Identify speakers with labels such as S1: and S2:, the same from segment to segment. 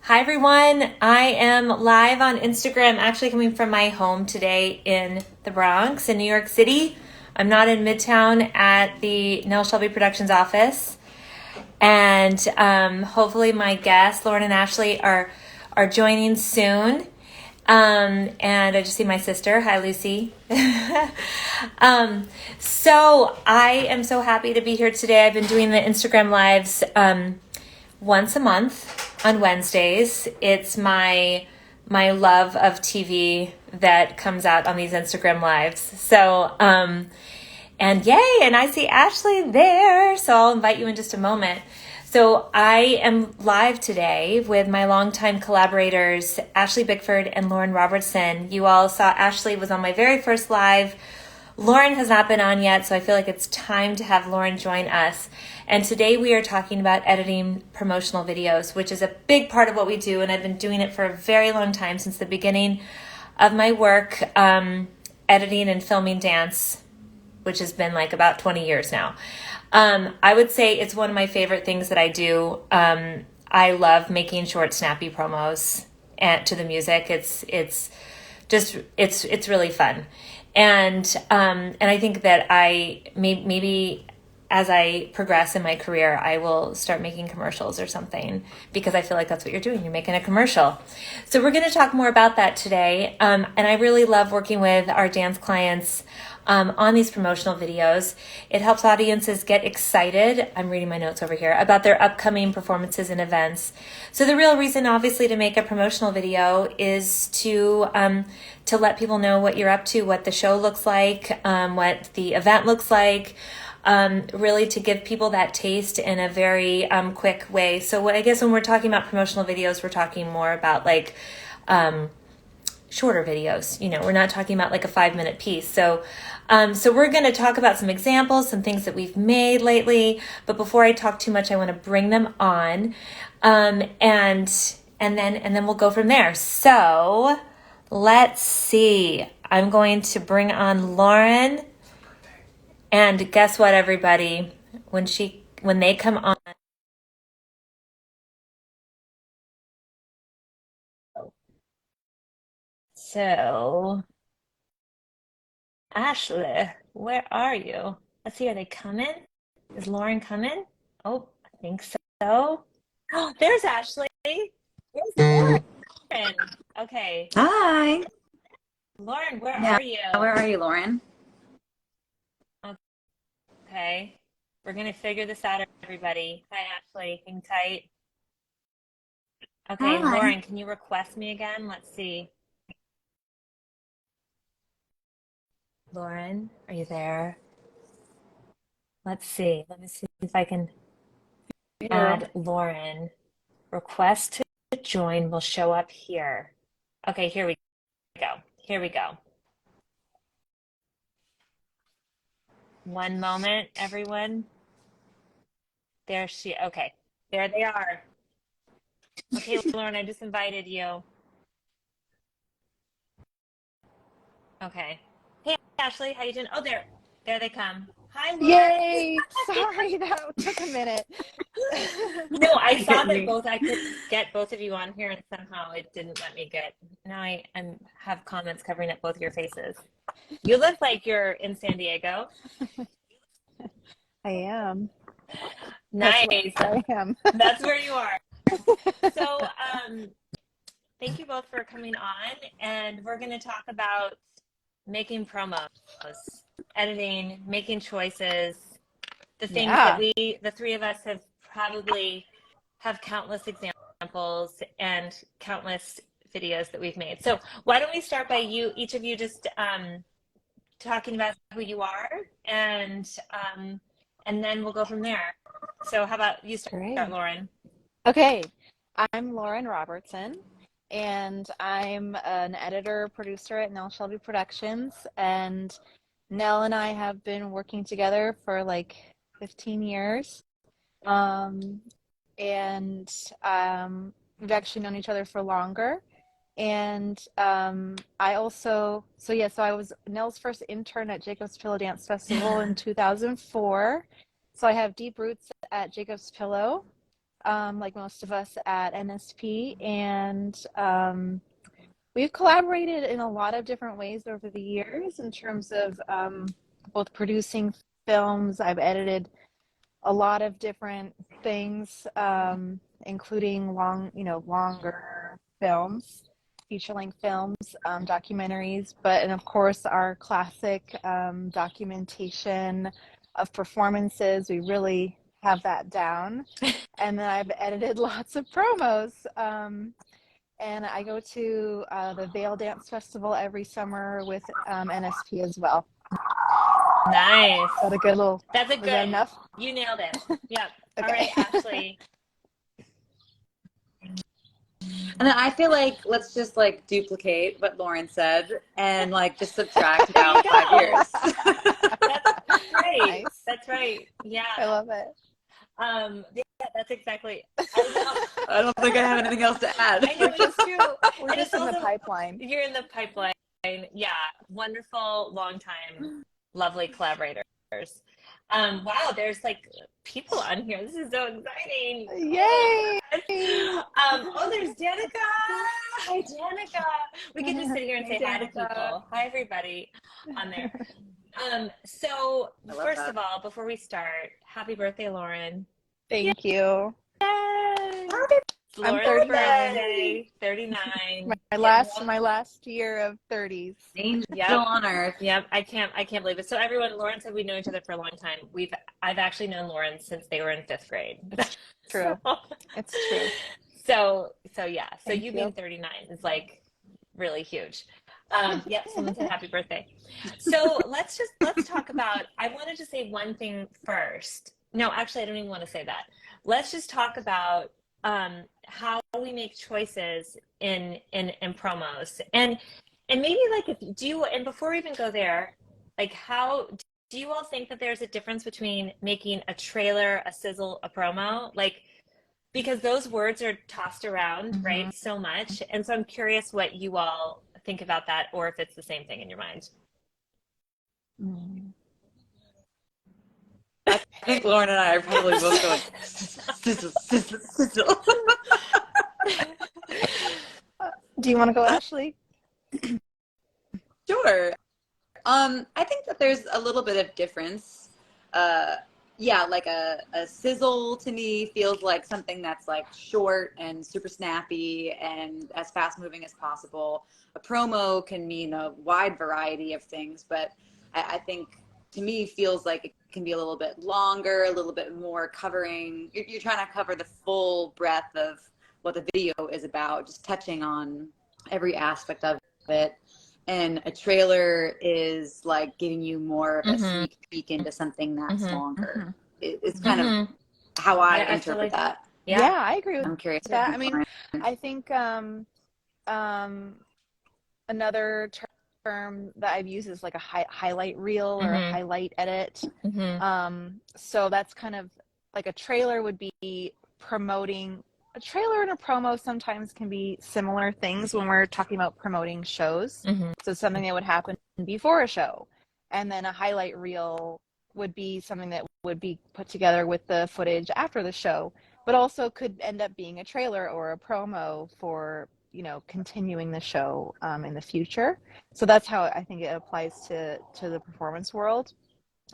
S1: Hi everyone, I am live on Instagram, actually coming from my home today in the Bronx in New York City. I'm not in Midtown at the Nel Shelby Productions office. And hopefully my guests, Lauren and Ashli, are joining soon. And I just see my sister. Hi, Lucy. So I am so happy to be here today. I've been doing the Instagram lives once a month on Wednesdays. It's my love of TV that comes out on these Instagram lives. So, and yay, and I see Ashli there. So I'll invite you in just a moment. So I am live today with my longtime collaborators, Ashli Bickford and Loren Robertson. You all saw Ashli was on my very first live. Loren has not been on yet, so I feel like it's time to have Loren join us. And today we are talking about editing promotional videos, which is a big part of what we do, and I've been doing it for a very long time, since the beginning of my work editing and filming dance, which has been like about 20 years now. I would say it's one of my favorite things that I do. I love making short, snappy promos to the music. It's really fun. And I think that maybe as I progress in my career, I will start making commercials or something, because I feel like that's what you're doing. You're making a commercial. So we're going to talk more about that today. And I really love working with our dance clients on these promotional videos. It helps audiences get excited, I'm reading my notes over here, about their upcoming performances and events. So the real reason, obviously, to make a promotional video is to let people know what you're up to, what the show looks like, what the event looks like, really to give people that taste in a very quick way. So I guess when we're talking about promotional videos, we're talking more about like shorter videos. We're not talking about like a 5-minute piece. So we're going to talk about some examples, some things that we've made lately. But before I talk too much, I want to bring them on, and then we'll go from there. So let's see. I'm going to bring on Loren, and guess what, everybody? When they come on. So, Ashli, where are you? Let's see, are they coming? Is Lauren coming? Oh, I think so. Oh, there's Ashli. There's Lauren. Okay.
S2: Hi.
S1: Lauren, where
S2: Yeah.
S1: are you?
S2: Where are you, Lauren?
S1: Okay. We're gonna figure this out, everybody. Hi, Ashley. Hang tight. Okay,
S2: Hi.
S1: Lauren, can you request me again? Let's see. Lauren, are you there? Let's see. Let me see if I can
S2: Here.
S1: add Lauren. Request to join will show up here. Okay, here we go. Here we go. One moment, everyone. Okay, there they are. Okay, Lauren, I just invited you. Okay. Hey, Ashley, how you doing? Oh, there they come. Hi, Lauren.
S3: Yay! Sorry, that took a minute.
S1: No, I saw that
S2: Me.
S1: I could get both of you on here, and somehow it didn't let me get. Now I have comments covering up both your faces. You look like you're in San Diego.
S3: I am. That's where
S1: Nice.
S3: I am.
S1: That's where you are. So, thank you both for coming on, and we're going to talk about making promos, editing, making choices, the things that
S3: Yeah.
S1: the three of us probably have countless examples and countless videos that we've made. So why don't we start by each of you just talking about who you are, and then we'll go from there. So how about you start,
S3: Great.
S1: Lauren?
S3: Okay. I'm Lauren Robertson, and I'm an editor producer at Nel Shelby Productions. And Nell and I have been working together for like 15 years. Um, and we've actually known each other for longer. And so I was Nell's first intern at Jacob's Pillow Dance Festival in 2004. So I have deep roots at Jacob's Pillow. like most of us at NSP, and we've collaborated in a lot of different ways over the years in terms of both producing films. I've edited a lot of different things, including longer films, feature-length films, documentaries, and of course our classic documentation of performances. We really have that down. And then I've edited lots of promos. And I go to the Vail Dance Festival every summer with NSP as well.
S1: Nice.
S3: Is that a good little?
S1: That's a
S3: Was
S1: good.
S3: that enough?
S1: You nailed it. Yep.
S3: Okay.
S1: All right, Ashli.
S2: And then I feel like let's just like duplicate what Loren said and like just subtract about 5 years.
S1: That's right.
S3: Nice.
S1: That's right. Yeah.
S3: I love it.
S1: Yeah, that's exactly.
S2: I don't think I have anything else to add.
S1: I know it's true.
S3: We're
S1: And
S3: just
S1: it's
S3: in the
S1: also-
S3: pipeline.
S1: You're in the pipeline. Yeah. Wonderful, long time, lovely collaborators. Wow, there's like people on here. This is so exciting.
S3: Yay!
S1: Oh, there's Danica. Hi, Danica. We can just sit here and say hi to people. Hi, everybody on there. So first of all, before we start, happy birthday, Lauren.
S3: Thank you.
S1: Yay!
S3: I'm
S1: Lauren's
S3: 39.
S1: birthday, 39.
S3: My last year of 30s.
S2: Still on Earth.
S1: Yep, I can't believe it. So everyone, Lauren said we've known each other for a long time. I've actually known Lauren since they were in 5th grade.
S3: True. It's true.
S1: So yeah. So
S3: Thank
S1: you
S3: you.
S1: being 39 is like really huge. Yep, someone said happy birthday. So let's talk about, I wanted to say one thing first. No, actually, I don't even want to say that. Let's just talk about how we make choices in promos, and maybe like and before we even go there, like how do you all think that there's a difference between making a trailer, a sizzle, a promo? Like, because those words are tossed around, right, so much. And so I'm curious what you all think about that, or if it's the same thing in your mind.
S2: I think Lauren and I are probably both going sizzle, sizzle, sizzle.
S3: Do you want to go, Ashli?
S2: Sure. I think that there's a little bit of difference. Yeah, like a sizzle to me feels like something that's like short and super snappy and as fast moving as possible. A promo can mean a wide variety of things, but I think to me feels like it can be a little bit longer, a little bit more covering. You're trying to cover the full breadth of what the video is about, just touching on every aspect of it. And a trailer is like giving you more of a sneak peek into something that's longer. It's kind of how I interpret that.
S3: Yeah, I agree with
S2: I'm curious.
S3: that. I mean, I think another term that I've used is like a highlight reel or a highlight edit. So that's kind of like a trailer would be promoting. A trailer and a promo sometimes can be similar things when we're talking about promoting shows. So something that would happen before a show. And then a highlight reel would be something that would be put together with the footage after the show, but also could end up being a trailer or a promo for, continuing the show in the future. So that's how I think it applies to the performance world.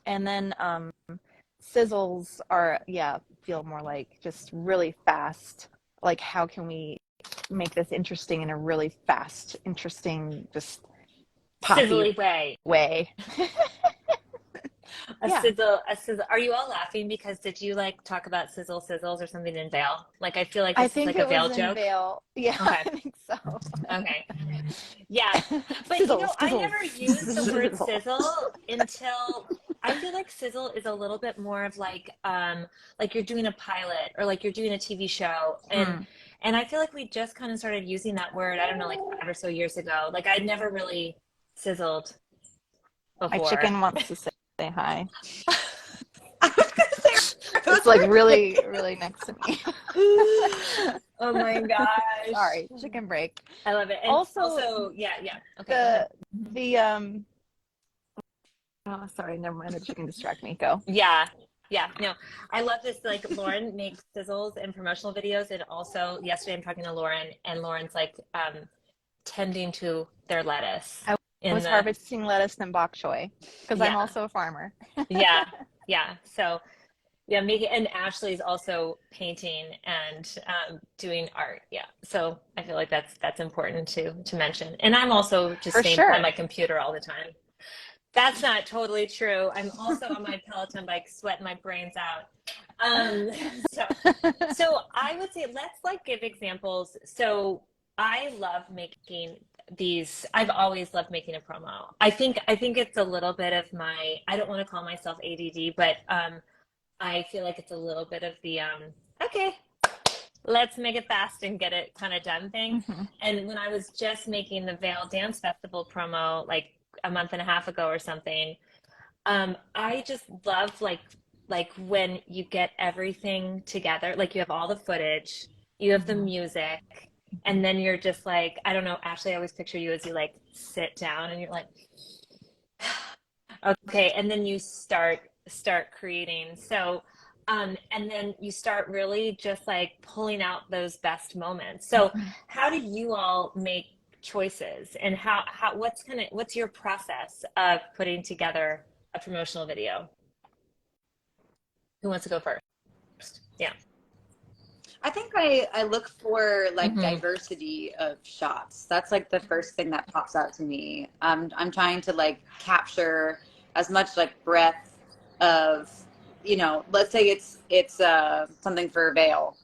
S3: And then sizzles feel more like just really fast. Like, how can we make this interesting in a really fast, interesting, just poppy
S1: Sizzly way. A sizzle. Are you all laughing because did you like talk about sizzles or something in Vail? Like, I feel like this is like a Vail joke.
S3: Vail. Yeah, okay. I think so.
S1: Okay. Yeah. But
S3: sizzle,
S1: I never used the word sizzle until I feel like sizzle is a little bit more of like you're doing a pilot or like you're doing a TV show. And I feel like we just kind of started using that word, I don't know, like 5 or so years ago. Like I'd never really sizzled before.
S3: My chicken wants to say hi. It's like really, really next to me.
S1: Oh my gosh.
S3: Sorry, chicken break.
S1: I love it. And also yeah. Okay.
S3: Oh, sorry, never mind. The chicken distract me. Go.
S1: Yeah. Yeah, no, I love this. Like Loren makes sizzles and promotional videos, and also yesterday I'm talking to Loren, and Loren's like tending to their lettuce
S3: I
S1: in
S3: was
S1: the
S3: harvesting lettuce and bok choy because I'm
S1: yeah,
S3: also a farmer.
S1: yeah, yeah. So yeah, making and Ashley's also painting and doing art. Yeah, so I feel like that's important to mention. And I'm also just
S3: For
S1: staying behind
S3: sure.
S1: my computer all the time. That's not totally true. I'm also on my Peloton bike, sweating my brains out. Um, so, so I would say let's like give examples. So I love making these. I've always loved making a promo. I think it's a little bit of my. I don't want to call myself ADD, but I feel like it's a little bit of the okay, let's make it fast and get it kind of done thing.
S3: Mhm.
S1: And when I was just making the Vale Dance Festival promo like a month and a half ago or something, I just love like when you get everything together, like you have all the footage, you have the
S3: Mhm.
S1: music, and then you're just like, I don't know, Ashley, I always picture you as you like sit down and you're like, okay, and then you start creating. So and then you start really just like pulling out those best moments. So
S3: Mhm.
S1: how do you all make choices, and how what's your process of putting together a promotional video? Who wants to go first? Yeah.
S2: I think I look for like
S1: Hmm.
S2: diversity of shots. That's like the first thing that pops out to me. I'm trying to like capture as much like breadth of, let's say it's something for Vale.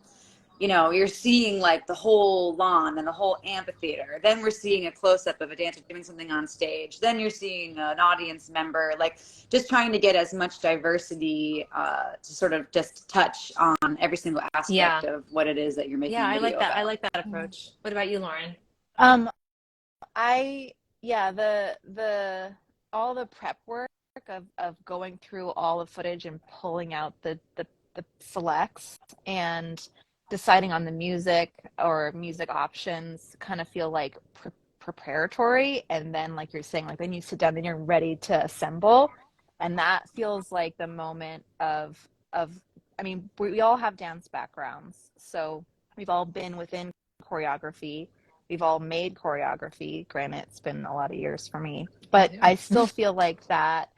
S2: You're seeing like the whole lawn and the whole amphitheater. Then we're seeing a close up of a dancer doing something on stage. Then you're seeing an audience member, like just trying to get as much diversity to sort of just touch on every single
S1: Yeah.
S2: aspect of what it is that you're
S1: Yeah,
S2: making a
S1: I like
S2: video
S1: that. I
S2: about.
S1: like that approach. What about you, Loren?
S3: Um, I yeah, the all the prep work of going through all the footage and pulling out the selects and deciding on the music or music options kind of feel like preparatory, and then like you're saying, like then you sit down, then you're ready to assemble, and that feels like the moment of I mean, we all have dance backgrounds, so we've all been within choreography. We've all made choreography. Granted, it's been a lot of years for me, but I still feel like that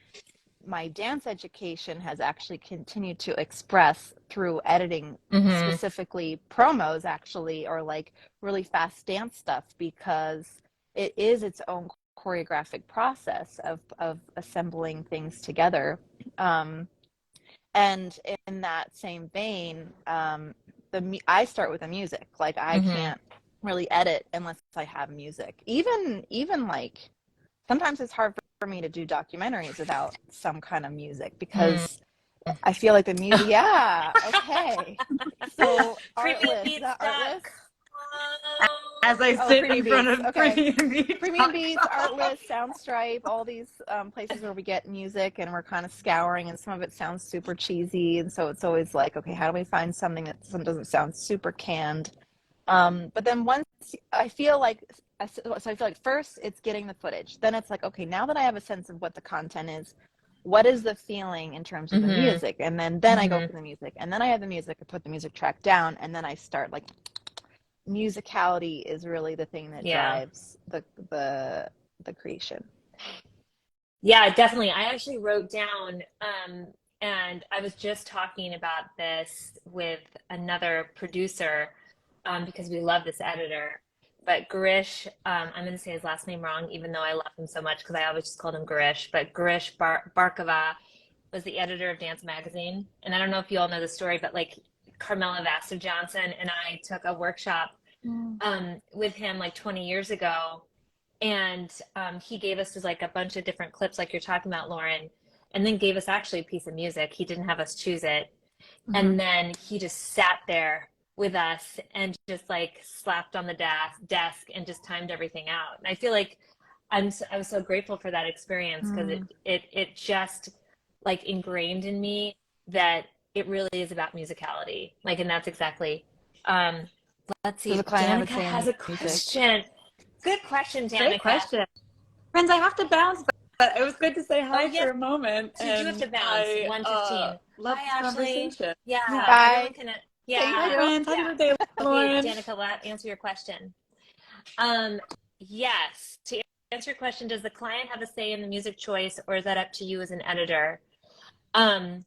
S3: my dance education has actually continued to express through editing,
S1: Hmm.
S3: specifically promos, actually, or like really fast dance stuff, because it is its own choreographic process of assembling things together. Um, and in that same vein, I start with the music. Like I
S1: Hmm.
S3: can't really edit unless I have music. Even like sometimes it's hard for me to do documentaries without some kind of music,
S1: Mm.
S3: because I feel like the music. Yeah, okay. So
S1: Premium
S3: Artlist, is that Artlist?
S2: As I
S3: Oh,
S2: sit
S3: Premium
S2: in front
S3: Beats.
S2: of
S3: Okay. Premium Beats,
S2: premiumbeats.com.
S3: Artlist, Soundstripe, all these places where we get music, and we're kind of scouring, and some of it sounds super cheesy, and so it's always like, okay, how do we find something that doesn't sound super canned? But then once I feel like, so I feel like first it's getting the footage. Then it's like, okay, now that I have a sense of what the content is, what is the feeling in terms of the
S1: Hmm.
S3: music? And then I go
S1: Hmm.
S3: for the music, and then I have the music, I put the music track down, and then I start like musicality is really the thing that
S1: Yeah.
S3: drives the creation.
S1: Yeah, definitely. I actually wrote down, and I was just talking about this with another producer, because we love this editor. But Girish, I'm going to say his last name wrong, even though I love him so much because I always just called him Girish. But Girish Barkava was the editor of Dance Magazine. And I don't know if you all know the story, but like Carmela Vaster Johnson and I took a workshop
S3: Mm.
S1: with him like 20 years ago, and he gave us just like a bunch of different clips like you're talking about, Loren, and then gave us actually a piece of music. He didn't have us choose it,
S3: Mm-hmm.
S1: and then he just sat there with us and just like slapped on the desk and just timed everything out. And I feel like I was so grateful for that experience because
S3: Mm.
S1: it just like ingrained in me that it really is about musicality. Like, and that's exactly um let's
S3: Does the
S1: see.
S3: client have
S1: Danica
S3: its
S1: has
S3: own
S1: a
S3: music?
S1: question. Good question,
S2: Great
S1: Danica.
S2: question. Friends, I have to bounce, but it was good to say
S1: Oh,
S2: hi
S1: yes,
S2: for a moment.
S1: you do have
S2: And
S1: to bounce.
S2: I
S1: 1:15.
S2: Love
S1: Bye,
S2: this
S1: Ashley.
S2: conversation.
S1: Yeah,
S2: Yeah.
S1: everyone
S3: Bye.
S1: can.
S2: Thank
S1: Yeah,
S2: you. Friends. Happy
S1: yeah.
S2: birthday,
S1: Okay,
S2: Lauren.
S1: Danica, will that answer your question? Um, yes. To answer your question, does the client have a say in the music choice, or is that up to you as an editor? Um,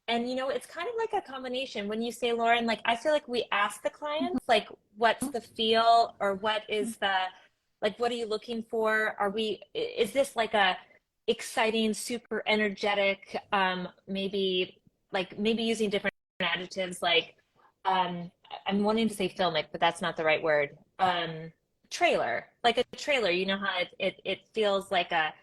S1: and it's kind of like a combination. When you say, Lauren, like I feel like we ask the clients, like, what's the feel, or what is the, like, what are you looking for? Is this like a exciting, super energetic, maybe using different adjectives, like, I'm wanting to say filmic, but that's not the right word. Trailer, like a trailer, how it feels like that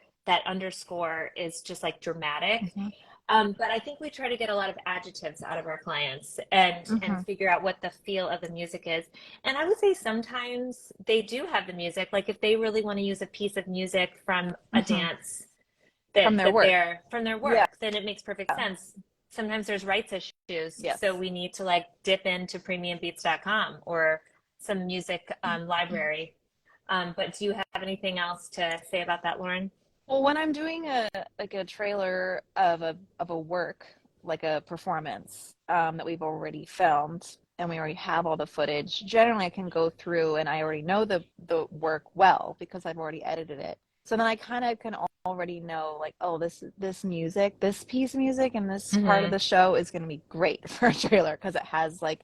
S1: underscore is just like dramatic.
S3: Mm-hmm.
S1: But I think we try to get a lot of adjectives out of our clients and figure out what the feel of the music is. And I would say sometimes they do have the music. Like if they really want to use a piece of music from a dance
S3: From their work.
S1: from their
S3: Yeah.
S1: work, then it makes perfect sense. Sometimes there's rights issues.
S3: Yes.
S1: So we need to like dip into premiumbeats.com or some music library. But do you have anything else to say about that, Lauren?
S3: Well, when I'm doing a trailer of a work, like a performance that we've already filmed and we already have all the footage, generally I can go through and I already know the work well because I've already edited it. So then I kind of can already know like, oh, this music, this piece of music and this part of the show is going to be great for a trailer because it has like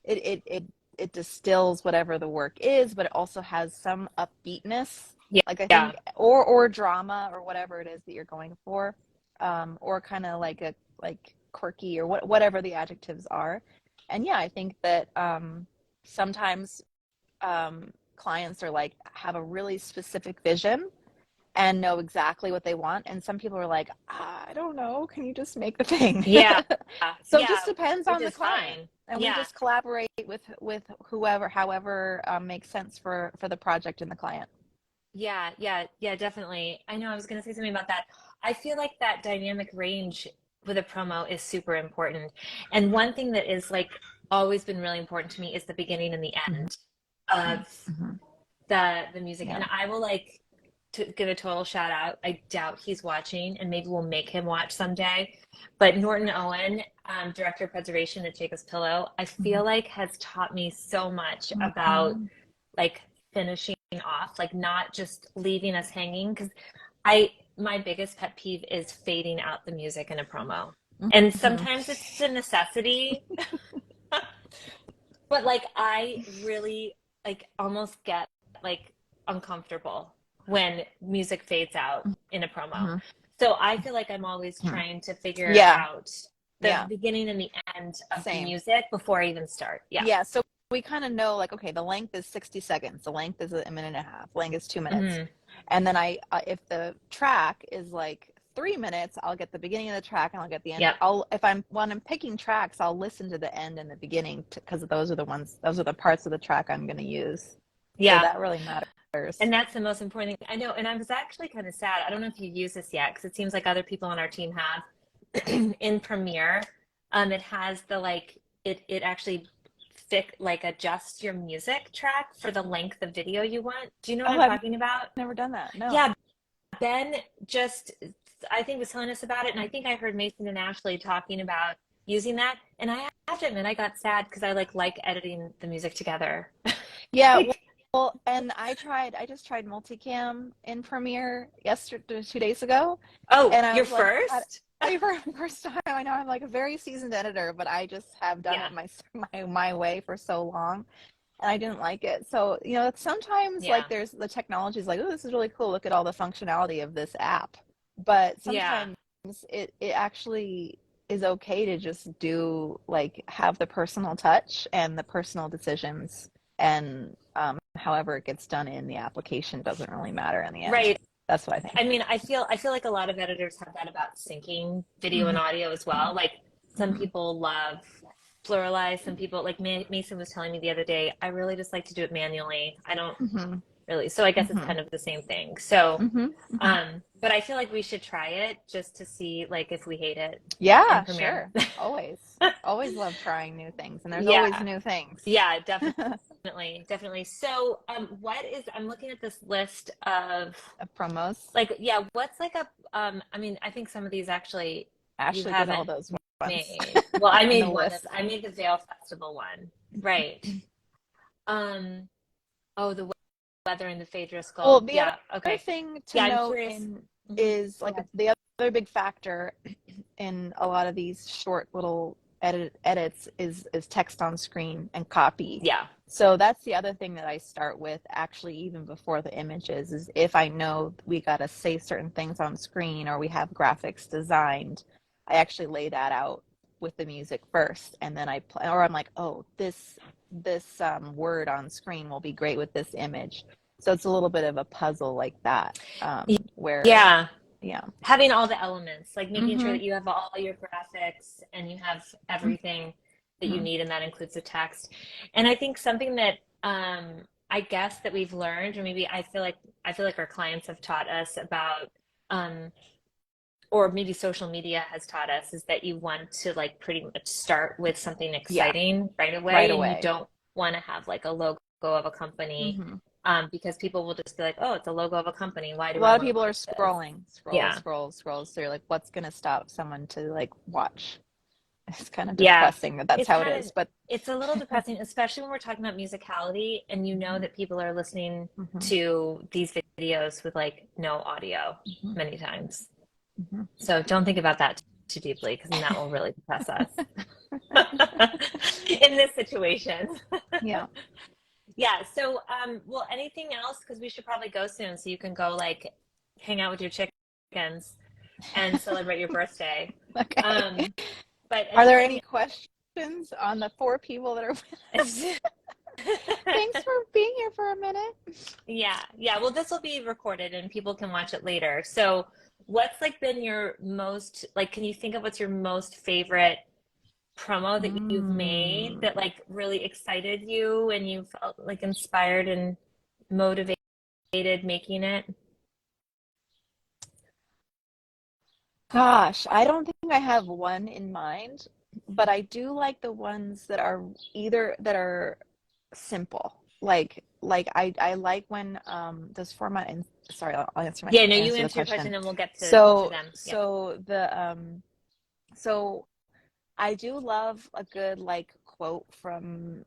S3: it distills whatever the work is, but it also has some upbeatness.
S1: Yeah.
S3: Like I think, or drama or whatever it is that you're going for, or kind of like quirky or whatever the adjectives are. And yeah, I think that sometimes clients are like have a really specific vision and know exactly what they want, and some people are like, I don't know, can you just make the thing?
S1: Yeah.
S3: So it just depends on the client.
S1: Fine.
S3: And we just collaborate with whoever, however makes sense for the project and the client.
S1: Yeah, definitely. I know I was going to say something about that. I feel like that dynamic range with a promo is super important. And one thing that is like always been really important to me is the beginning and the end of the music.
S3: Yeah.
S1: And I will like to give a total shout out. I doubt he's watching, and maybe we'll make him watch someday. But Norton Owen, director of preservation at Jacob's Pillow, I feel like has taught me so much about like finishing off, like not just leaving us hanging. Because my biggest pet peeve is fading out the music in a promo. And sometimes it's a necessity. But like I really like almost get like uncomfortable when music fades out in a promo. So I feel like I'm always trying to figure out the beginning and the end of the music before I even start. Yeah.
S3: So we kind of know like, okay, the length is 60 seconds. The length is a minute and a half. Length is 2 minutes. And then if the track is like 3 minutes, I'll get the beginning of the track and I'll get the end. When I'm picking tracks, I'll listen to the end and the beginning because those are the parts of the track I'm going to use. Yeah. So that really matters.
S1: And that's the most important thing. I know. And I was actually kind of sad. I don't know if you use this yet because it seems like other people on our team have. In Premiere, it has the like, it actually adjusts your music track for the length of video you want. Do you know what I'm talking about?
S3: Never done that. No.
S1: Yeah. Ben just, I think, was telling us about it. And I think I heard Mason and Ashley talking about using that. And I have to admit, I got sad because I like editing the music together.
S3: Yeah. Well, and I just tried multicam in Premiere 2 days ago.
S1: Oh,
S3: and
S1: your first?
S3: First time. I know I'm like a very seasoned editor, but I just have done it my way for so long, and I didn't like it. So sometimes like there's the technology is like, oh, this is really cool. Look at all the functionality of this app. But sometimes it actually is okay to just do like have the personal touch and the personal decisions, and however it gets done in the application doesn't really matter in the end.
S1: Right.
S3: That's what I think.
S1: I mean, I feel like a lot of editors have that about syncing video and audio as well. Like some people love pluralize. Some people, like Mason was telling me the other day, I really just like to do it manually. I don't really. So I guess it's kind of the same thing. So, but I feel like we should try it just to see like if we hate it.
S3: Yeah, sure. Always love trying new things, and there's always new things.
S1: Yeah, definitely. So, I'm looking at this list of
S3: promos.
S1: Like, what's like a I mean, I think some of these actually
S3: Ashley did all those ones
S1: Well, I
S3: in the
S1: made one.
S3: list.
S1: I made the Vail Festival one. Right. Um, oh, the weather in the Phaedra
S3: Well,
S1: Skull.
S3: the
S1: Yeah.
S3: other
S1: Okay.
S3: thing to
S1: Yeah, I'm
S3: note
S1: curious.
S3: in
S1: Hmm.
S3: is
S1: Go
S3: like
S1: ahead.
S3: the other big factor in a lot of these short little edits is text on screen and copy.
S1: Yeah.
S3: So that's the other thing that I start with actually even before the images is if I know we got to say certain things on screen or we have graphics designed, I actually lay that out with the music first and then I play or I'm like, oh, this word on screen will be great with this image. So it's a little bit of a puzzle like that, where,
S1: Yeah.
S3: yeah.
S1: Having all the elements, like making sure
S3: Mm-hmm.
S1: that you have all your graphics and you have everything that you
S3: Mm-hmm.
S1: need, and that includes the text. And I think something that I guess that we've learned, or maybe I feel like our clients have taught us about, um, or maybe social media has taught us, is that you want to like pretty much start with something
S3: Yeah,
S1: exciting right
S3: right
S1: away, and you
S3: away.
S1: don't want to have like a logo of a company,
S3: Mm-hmm.
S1: because people will just be like, oh, it's a logo of a company. Why
S3: A
S1: do I
S3: lot of
S1: want to
S3: people are
S1: watch this? Yeah.
S3: scroll. So you're like, what's going to stop someone to like watch? It's kind of
S1: Yeah,
S3: depressing that that's
S1: it's
S3: how it
S1: kind
S3: is.
S1: of
S3: But
S1: it's a little depressing, especially when we're talking about musicality and you know
S3: mm-hmm.
S1: that people are listening
S3: Mm-hmm.
S1: to these videos with like no audio
S3: Mm-hmm.
S1: many times.
S3: Mm-hmm.
S1: So don't think about that too deeply because then that will really depress us in this situation.
S3: Yeah.
S1: Yeah, so well, anything else? Because we should probably go soon so you can go like hang out with your chickens and celebrate your birthday.
S3: Okay.
S1: Um, but
S3: Are there any
S1: anything
S3: questions on the four people that are with us? Thanks for being here for a minute.
S1: Yeah, yeah. Well, this will be recorded and people can watch it later. So, what's like been your most like, can you think of what's your most favorite promo that you've made
S3: Mm.
S1: that like really excited you and you felt like inspired and motivated making it?
S3: Gosh, I don't think I have one in mind, but I do like the ones that are either that are simple. I like when does format and sorry, I'll
S1: Yeah, no, you
S3: answer the
S1: answer your
S3: question.
S1: question and we'll get to
S3: So
S1: them. Yep.
S3: so the so I do love a good like quote from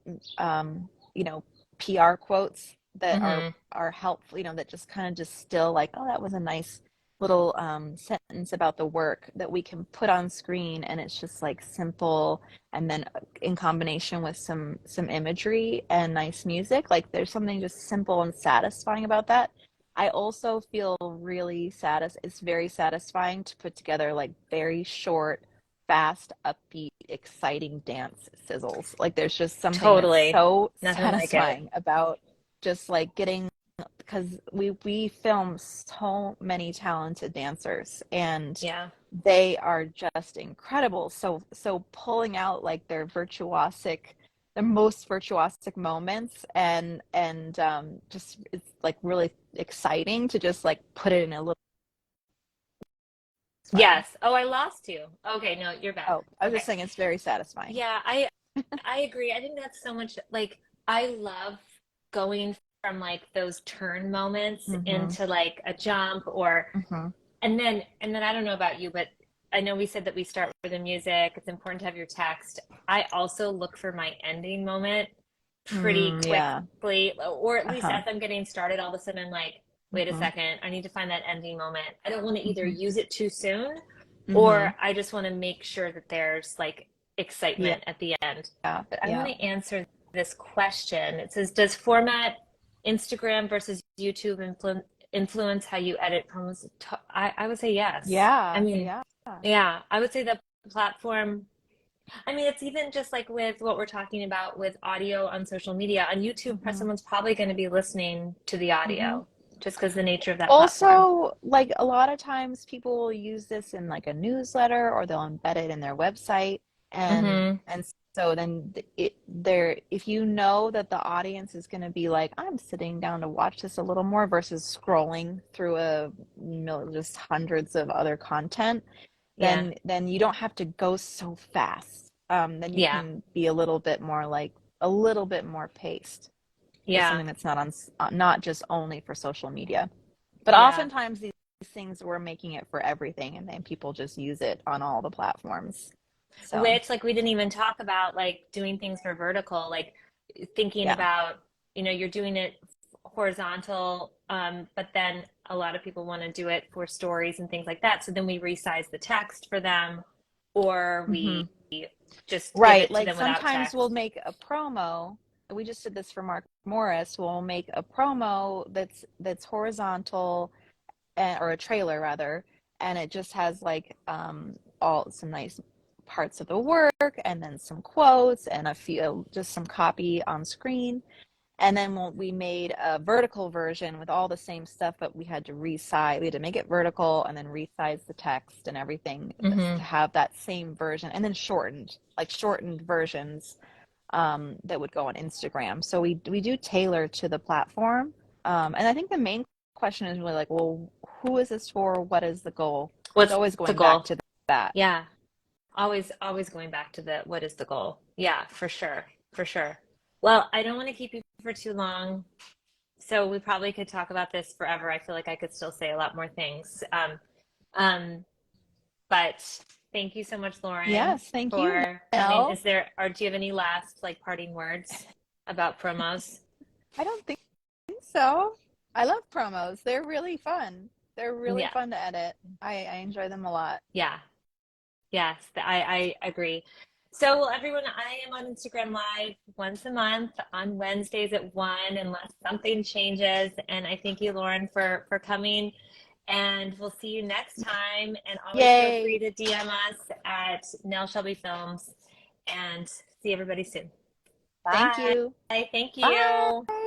S3: you know, PR quotes that
S1: Hmm.
S3: are helpful, you know, that just kind of distill like, oh, that was a nice little sentence about the work that we can put on screen and it's just like simple and then in combination with some imagery and nice music, like there's something just simple and satisfying about that. I also feel really it's very satisfying to put together like very short fast, upbeat, exciting dance sizzles. Like there's just something that's
S1: Totally.
S3: so
S1: Nothing like it.
S3: satisfying about just like getting because we film so many talented dancers and
S1: Yeah.
S3: they are just incredible. So pulling out like their most virtuosic moments and just it's like really exciting to just like put it in a little satisfying.
S1: Yes. Oh, I lost you. Okay, no, you're back.
S3: Oh, I was
S1: Okay.
S3: just saying it's very satisfying.
S1: Yeah, I agree. I think that's so much like I love going from like those turn moments
S3: Mm-hmm.
S1: into like a jump or
S3: Mm-hmm.
S1: and then I don't know about you, but I know we said that we start with the music. It's important to have your text. I also look for my ending moment pretty
S3: Mm, yeah.
S1: quickly, or at least
S3: Uh-huh.
S1: as I'm getting started, all of a sudden I'm like, wait a
S3: Mm-hmm.
S1: second, I need to find that ending moment. I don't want to either
S3: Mm-hmm.
S1: use it too soon
S3: Mm-hmm.
S1: or I just want to make sure that there's like
S3: Yeah.
S1: excitement at the end. But I want
S3: Yeah.
S1: to answer this question. It says, does format Instagram versus YouTube influence how you edit promos? I would say yes. I
S3: Yeah.
S1: mean,
S3: Yeah.
S1: yeah, I would say the platform. I mean, it's even just like with what we're talking about with audio on social media. On YouTube,
S3: Mm-hmm.
S1: someone's probably going to be listening to the
S3: Mm-hmm.
S1: audio just because the nature of that platform.
S3: Also, like a lot of times people will use this in like a newsletter or they'll embed it in their website
S1: Hmm.
S3: and so then if you know that the audience is going to be like I'm sitting down to watch this a little more versus scrolling through just hundreds of other content,
S1: Yeah.
S3: then you don't have to go so fast. Then you
S1: Yeah.
S3: can be a little bit more paced with
S1: Yeah.
S3: something that's not just only for social media. But
S1: Yeah.
S3: oftentimes these things we're making it for everything, and then people just use it on all the platforms. So
S1: Which, like, we didn't even talk about, like, doing things for vertical, like thinking
S3: yeah.
S1: about, you're doing it horizontal, but then a lot of people want to do it for stories and things like that. So then we resize the text for them, or we
S3: Hmm.
S1: just give
S3: Right.
S1: it to
S3: Like
S1: them without
S3: sometimes we'll
S1: text.
S3: make a promo. We just did this for Mark Morris. We'll make a promo that's horizontal, or a trailer rather, and it just has like all some nice parts of the work, and then some quotes and a few just some copy on screen. And then we made a vertical version with all the same stuff, but we had to resize. We had to make it vertical and then resize the text and everything to have that same version, and then shortened versions that would go on Instagram. So we do tailor to the platform. And I think the main question is really like, well, who is this for? What is the goal? It's
S1: What's
S3: always
S1: the
S3: going back
S1: goal?
S3: to that.
S1: Yeah. Always going back to the what is the goal? Yeah, for sure. For sure. Well, I don't want to keep you for too long. So we probably could talk about this forever. I feel like I could still say a lot more things. Um, but thank you so much, Lauren,
S3: Yes, thank you,
S1: for coming.
S3: Nell.
S1: Or do you have any last like parting words about promos?
S3: I don't think so. I love promos. They're really fun. They're really
S1: Yeah,
S3: fun to edit. I enjoy them a lot.
S1: yeah. Yes, I agree. So, well, everyone, I am on Instagram Live once a month on Wednesdays at 1, unless something changes. And I thank you, Lauren, for coming. And we'll see you next time. And always feel free
S3: Yay.
S1: to DM us at Nel Shelby Films. And see everybody soon.
S3: Thank
S1: Bye.
S3: you.
S1: Thank
S3: Bye.
S1: you.